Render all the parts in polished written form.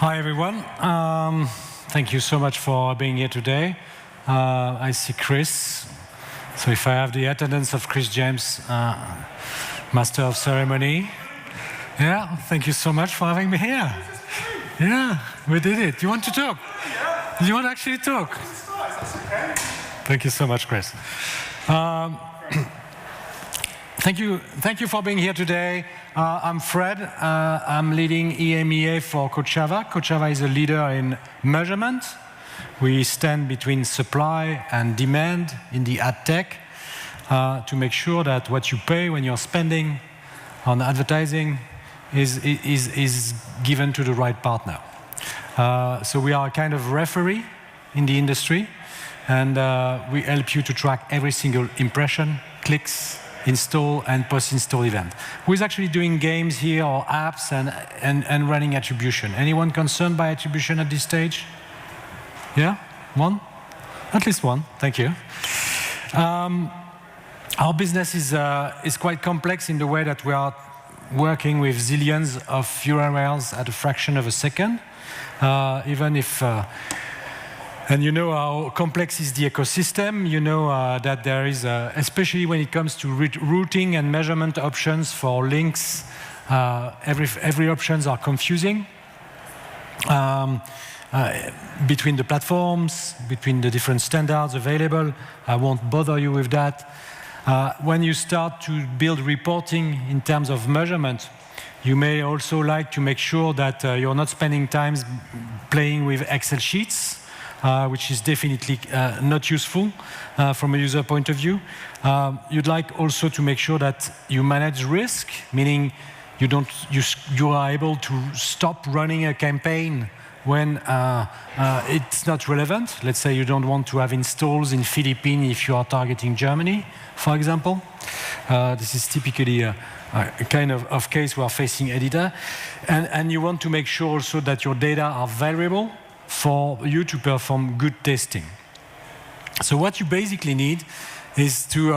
Hi, everyone. Thank you so much for being here today. I see Chris. So if I have the attendance of Chris James, Master of Ceremony. Yeah, thank you so much for having me here. Yeah, we did it. You want to talk? Yeah. You want to actually talk? That's okay. Thank you so much, Chris. Thank you for being here today. I'm Fred. I'm leading EMEA for Kochava. Kochava is a leader in measurement. We stand between supply and demand in the ad tech to make sure that what you pay when you're spending on advertising is given to the right partner. So we are a kind of referee in the industry, and we help you to track every single impression, clicks, install and post-install event. Who is actually doing games here or apps and running attribution? Anyone concerned by attribution at this stage? Yeah? One? At least one. Thank you. Our business is quite complex in the way that we are working with zillions of URLs at a fraction of a second. Even if and you know how complex is the ecosystem. You know that there is, especially when it comes to routing and measurement options for links, every options are confusing between the platforms, between the different standards available. I won't bother you with that. When you start to build reporting in terms of measurement, you may also like to make sure that you're not spending time playing with Excel sheets, which is definitely not useful from a user point of view. You'd like also to make sure that you manage risk, meaning you are able to stop running a campaign when it's not relevant. Let's say you don't want to have installs in Philippines if you are targeting Germany, for example. This is typically a kind of case we are facing editor. And you want to make sure also that your data are valuable for you to perform good testing. So what you basically need is to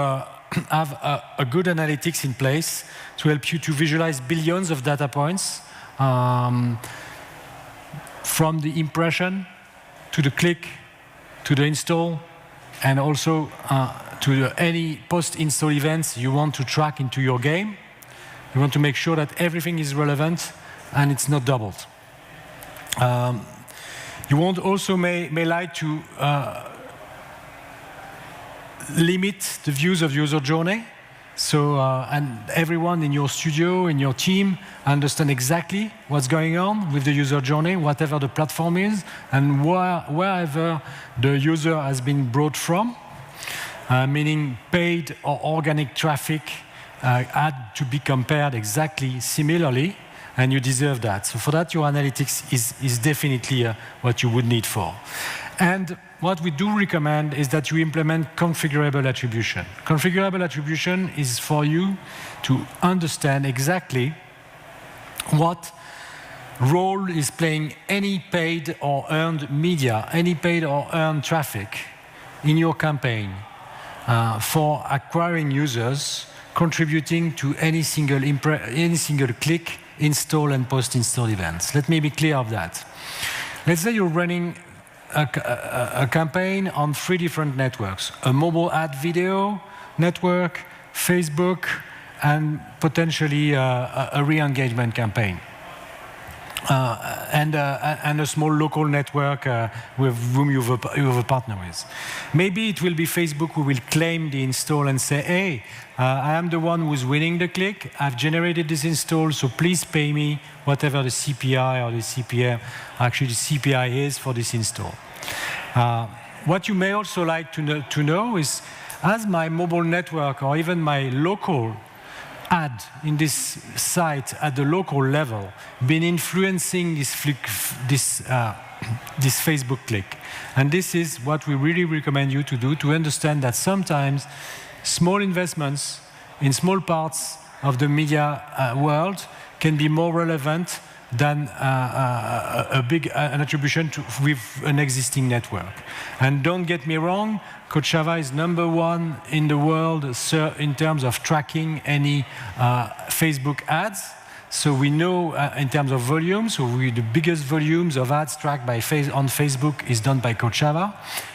have a good analytics in place to help you to visualize billions of data points from the impression to the click to the install, and also to any post-install events you want to track into your game. You want to make sure that everything is relevant and it's not doubled. You want also may like to limit the views of user journey. So, and everyone in your studio, in your team, understand exactly what's going on with the user journey, whatever the platform is, and wherever the user has been brought from, meaning paid or organic traffic had to be compared exactly similarly, and you deserve that. So for that, your analytics is definitely what you would need for. And what we do recommend is that you implement configurable attribution. Configurable attribution is for you to understand exactly what role is playing any paid or earned media, any paid or earned traffic in your campaign for acquiring users, contributing to any single click, install and post-install events. Let me be clear of that. Let's say you're running a campaign on 3 different networks: a mobile ad video network, Facebook, and potentially a re-engagement campaign. And a small local network with whom you have a partner with. Maybe it will be Facebook who will claim the install and say, hey, I am the one who's winning the click, I've generated this install, so please pay me whatever the CPI or the CPM, actually the CPI is for this install. What you may also like to know is, has my mobile network or even my local ad in this site at the local level been influencing this Facebook click? And this is what we really recommend you to do, to understand that sometimes small investments in small parts of the media world can be more relevant than an attribution with an existing network. And don't get me wrong, Kochava is #1 in the world in terms of tracking any Facebook ads. So we know in terms of volume, so the biggest volumes of ads tracked on Facebook is done by Kochava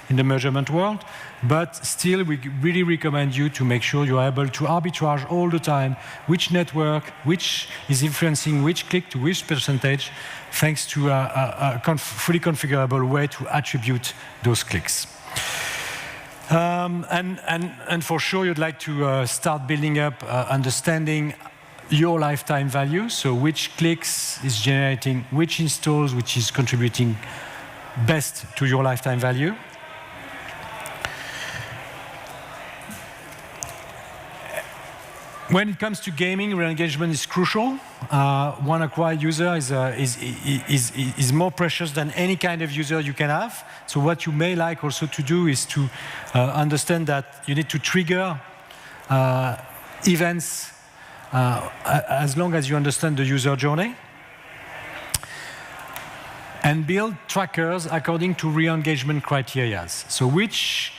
in the measurement world. But still, we really recommend you to make sure you're able to arbitrage all the time which network, which is influencing which click to which percentage, thanks to a fully configurable way to attribute those clicks. And for sure, you'd like to start building up understanding your lifetime value, so which clicks is generating which installs, which is contributing best to your lifetime value. When it comes to gaming, re-engagement is crucial. One acquired user is more precious than any kind of user you can have. So what you may like also to do is to understand that you need to trigger events as long as you understand the user journey, and build trackers according to re-engagement criteria. So which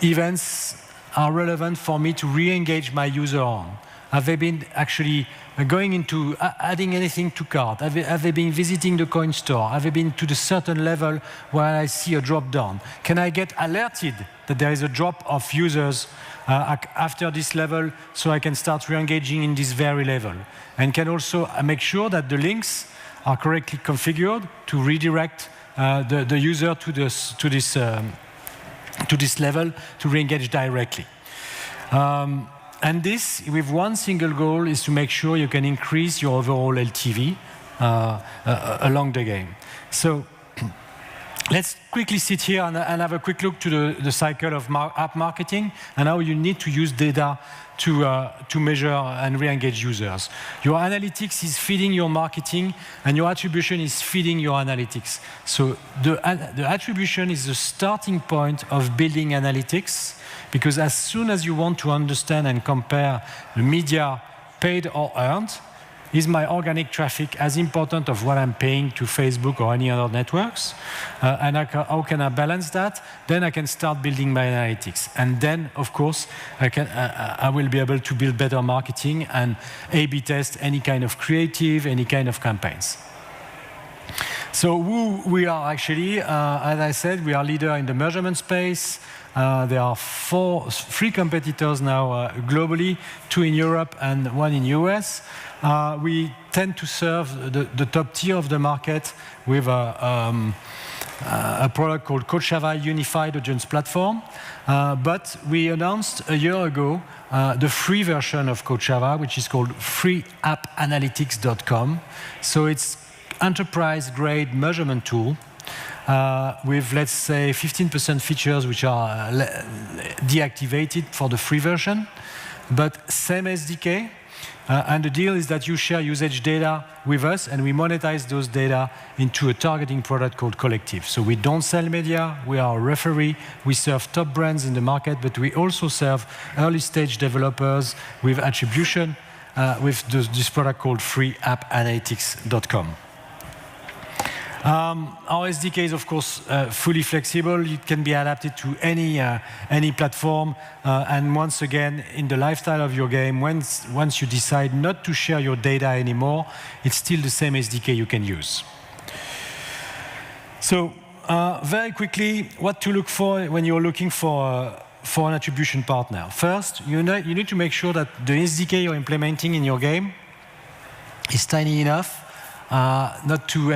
events are relevant for me to re-engage my user on? Have they been actually going into adding anything to cart? Have they been visiting the coin store? Have they been to the certain level where I see a drop down? Can I get alerted that there is a drop of users after this level, so I can start re-engaging in this very level? And can also make sure that the links are correctly configured to redirect the user to this level to re-engage directly. And this, with one single goal, is to make sure you can increase your overall LTV along the game. So let's quickly sit here and have a quick look to the cycle of app marketing and how you need to use data to measure and re-engage users. Your analytics is feeding your marketing, and your attribution is feeding your analytics. So the attribution is the starting point of building analytics, because as soon as you want to understand and compare the media paid or earned, is my organic traffic as important of what I'm paying to Facebook or any other networks? And how can I balance that? Then I can start building my analytics. And then, of course, I will be able to build better marketing and A/B test any kind of creative, any kind of campaigns. So who we are actually, as I said, we are leader in the measurement space. There are three competitors now globally, 2 in Europe and 1 in US. We tend to serve the top tier of the market with a product called Kochava Unified Audience Platform. But we announced a year ago the free version of Kochava, which is called freeappanalytics.com. So it's enterprise-grade measurement tool with, let's say, 15% features which are deactivated for the free version, but same SDK. And the deal is that you share usage data with us, and we monetize those data into a targeting product called Collective. So we don't sell media, we are a referee, we serve top brands in the market, but we also serve early stage developers with attribution with this product called freeappanalytics.com. Our SDK is, of course, fully flexible. It can be adapted to any platform. And once again, in the lifestyle of your game, once you decide not to share your data anymore, it's still the same SDK you can use. So very quickly, what to look for when you're looking for an attribution partner. First, you need to make sure that the SDK you're implementing in your game is tiny enough not to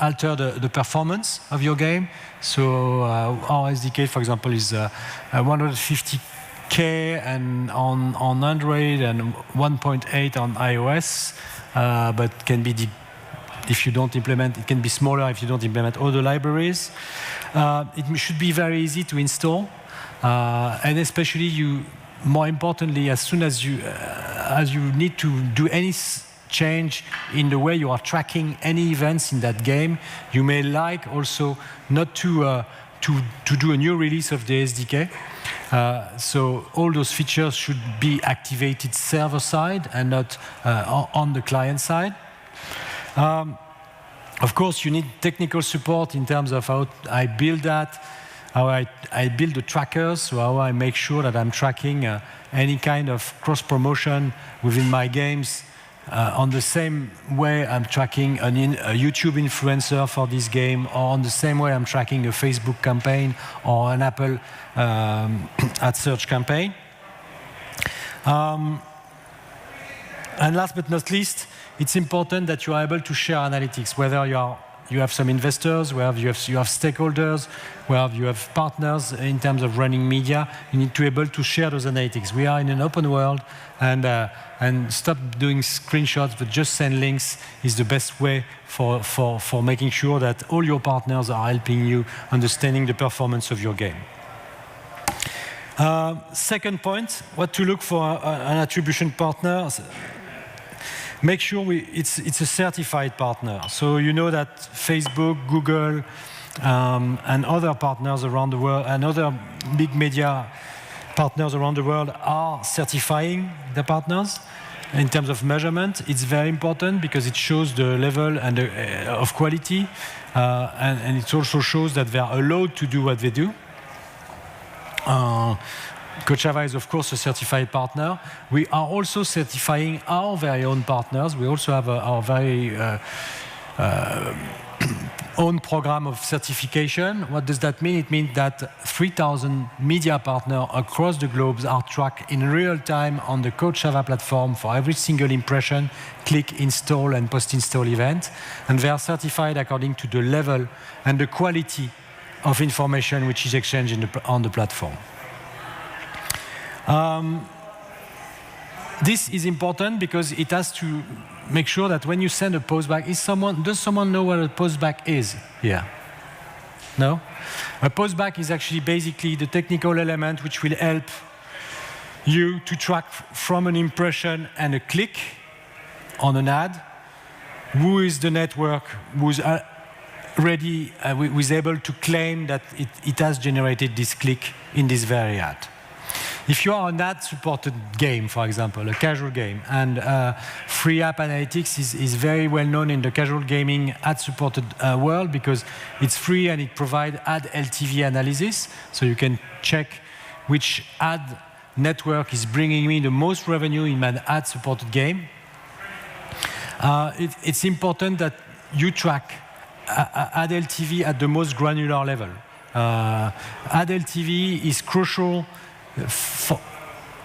alter the performance of your game. So our SDK, for example, is 150K and on Android and 1.8 on iOS, but can be if you don't implement, it can be smaller if you don't implement all the libraries. It should be very easy to install, and especially more importantly, as soon as you need to do any change in the way you are tracking any events in that game, you may like also not to do a new release of the SDK. So all those features should be activated server side and not on the client side. Of course, you need technical support in terms of how I build that, how I build the trackers, so how I make sure that I'm tracking any kind of cross-promotion within my games on the same way I'm tracking a YouTube influencer for this game, or on the same way I'm tracking a Facebook campaign or an Apple ad search campaign. And last but not least, it's important that you are able to share analytics, whether you have some investors, whether you have stakeholders, whether you have partners in terms of running media. You need to be able to share those analytics. We are in an open world, and stop doing screenshots, but just send links is the best way for making sure that all your partners are helping you understanding the performance of your game. Second point, what to look for an attribution partner. Make sure it's a certified partner. So you know that Facebook, Google, and other partners around the world, and other big media partners around the world are certifying the partners. In terms of measurement, it's very important because it shows the level and of quality, and it also shows that they are allowed to do what they do. Kochava is, of course, a certified partner. We are also certifying our very own partners. We also have our very own program of certification. What does that mean? It means that 3,000 media partners across the globe are tracked in real time on the Kochava platform for every single impression, click, install, and post-install event. And they are certified according to the level and the quality of information which is exchanged on the platform. This is important because it has to make sure that when you send a postback, does someone know what a postback is here? No? A postback is actually basically the technical element which will help you to track from an impression and a click on an ad, who is the network who's ready, who is able to claim that it has generated this click in this very ad. If you are an ad-supported game, for example, a casual game, and free app analytics is very well known in the casual gaming ad-supported world because it's free and it provides ad LTV analysis, so you can check which ad network is bringing me the most revenue in my ad-supported game. It's important that you track ad LTV at the most granular level. Ad LTV is crucial.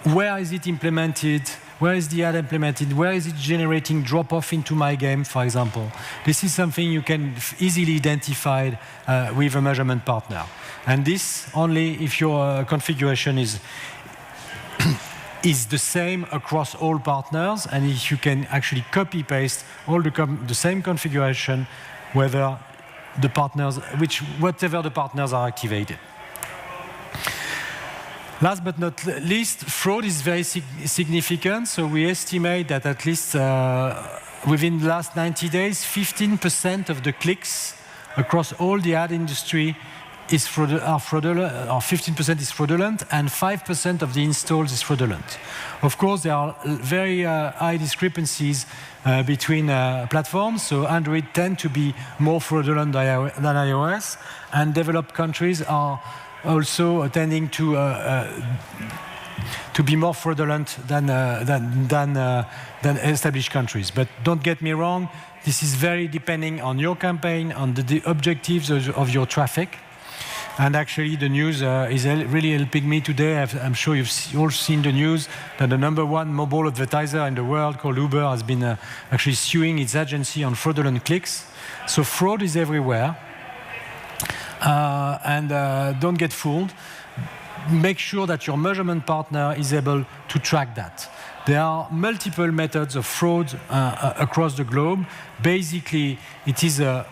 Where is it implemented? Where is the ad implemented? Where is it generating drop-off into my game, for example? This is something you can easily identify with a measurement partner. And this only if your configuration is the same across all partners, and if you can actually copy-paste all the same configuration, whatever the partners are activated. Last but not least, fraud is very significant. So we estimate that at least within the last 90 days, 15% of the clicks across all the ad industry are fraudulent, or 15% is fraudulent, and 5% of the installs is fraudulent. Of course, there are very high discrepancies between platforms. So Android tend to be more fraudulent than iOS, and developed countries are also tending to be more fraudulent than established countries. But don't get me wrong, this is very depending on your campaign, on the objectives of your traffic. And actually, the news is really helping me today. I'm sure you've all seen the news that the #1 mobile advertiser in the world, called Uber, has been actually suing its agency on fraudulent clicks. So fraud is everywhere. Don't get fooled. Make sure that your measurement partner is able to track that. There are multiple methods of fraud across the globe. Basically, it is a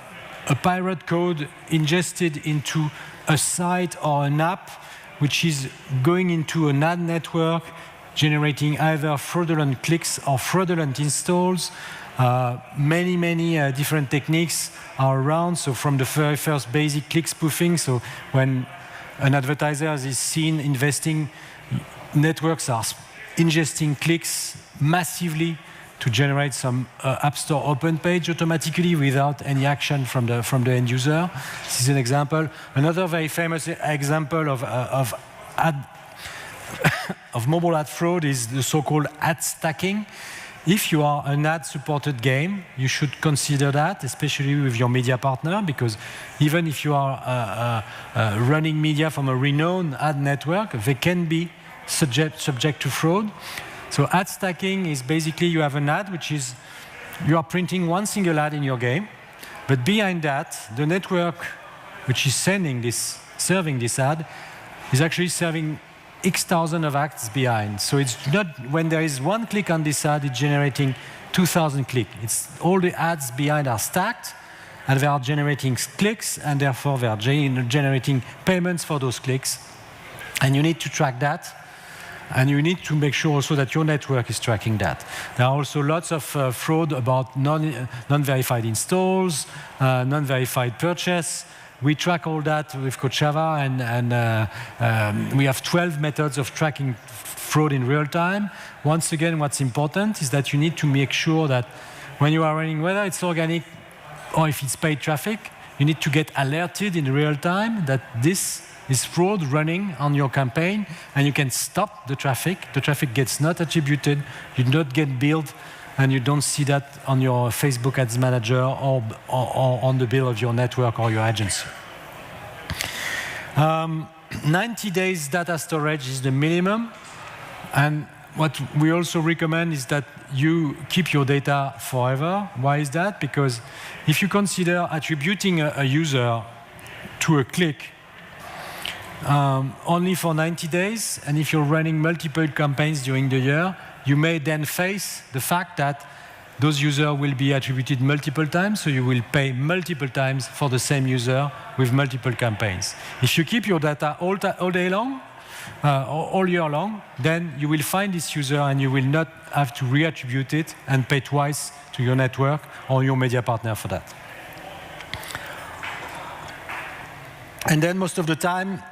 pirate code ingested into a site or an app, which is going into an ad network, generating either fraudulent clicks or fraudulent installs. Many different techniques are around. So from the very first basic click spoofing, so when an advertiser is seen investing, networks are ingesting clicks massively to generate some App Store open page automatically without any action from the end user. This is an example. Another very famous example of mobile ad fraud is the so-called ad stacking. if you are an ad-supported game, you should consider that, especially with your media partner, because even if you are running media from a renowned ad network, they can be subject to fraud. So ad stacking is basically you have an ad which is, you are printing one single ad in your game, but behind that, the network which is serving this ad is actually serving X thousand of ads behind. So it's not, when there is one click on this ad, it's generating 2,000 clicks. It's all the ads behind are stacked, and they are generating clicks, and therefore they are generating payments for those clicks. And you need to track that, and you need to make sure also that your network is tracking that. There are also lots of fraud about non-verified installs, non-verified purchase. We track all that with Kochava, and we have 12 methods of tracking fraud in real time. Once again, what's important is that you need to make sure that when you are running, whether it's organic or if it's paid traffic, you need to get alerted in real time that this is fraud running on your campaign, and you can stop the traffic. The traffic gets not attributed, you do not get billed, and you don't see that on your Facebook Ads Manager or on the bill of your network or your agency. 90 days data storage is the minimum, and what we also recommend is that you keep your data forever. Why is that? Because if you consider attributing a user to a click only for 90 days, and if you're running multiple campaigns during the year, you may then face the fact that those users will be attributed multiple times, so you will pay multiple times for the same user with multiple campaigns. If you keep your data all day long, all year long, then you will find this user and you will not have to reattribute it and pay twice to your network or your media partner for that. And then most of the time,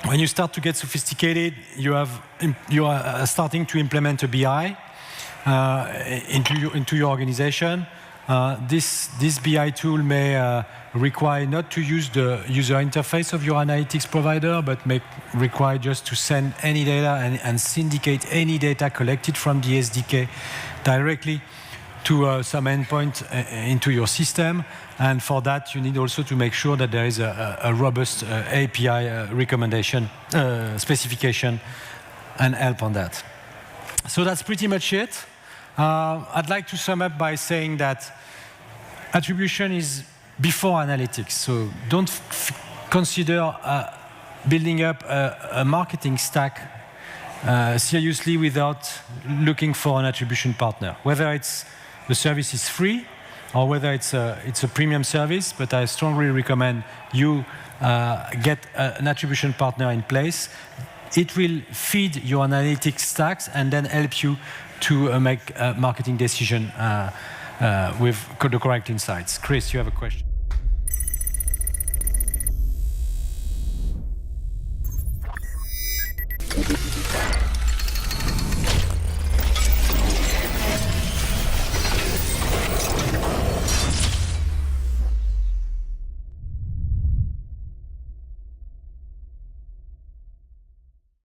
when you start to get sophisticated, you are starting to implement a BI into your organization. This BI tool may require not to use the user interface of your analytics provider, but may require just to send any data and syndicate any data collected from the SDK directly to some endpoint into your system. And for that, you need also to make sure that there is a robust API recommendation, specification, and help on that. So that's pretty much it. I'd like to sum up by saying that attribution is before analytics. So don't consider building up a marketing stack seriously without looking for an attribution partner. Whether the service is free or whether it's a premium service, but I strongly recommend you get an attribution partner in place. It will feed your analytics stacks and then help you to make a marketing decision with the correct insights. Chris, you have a question.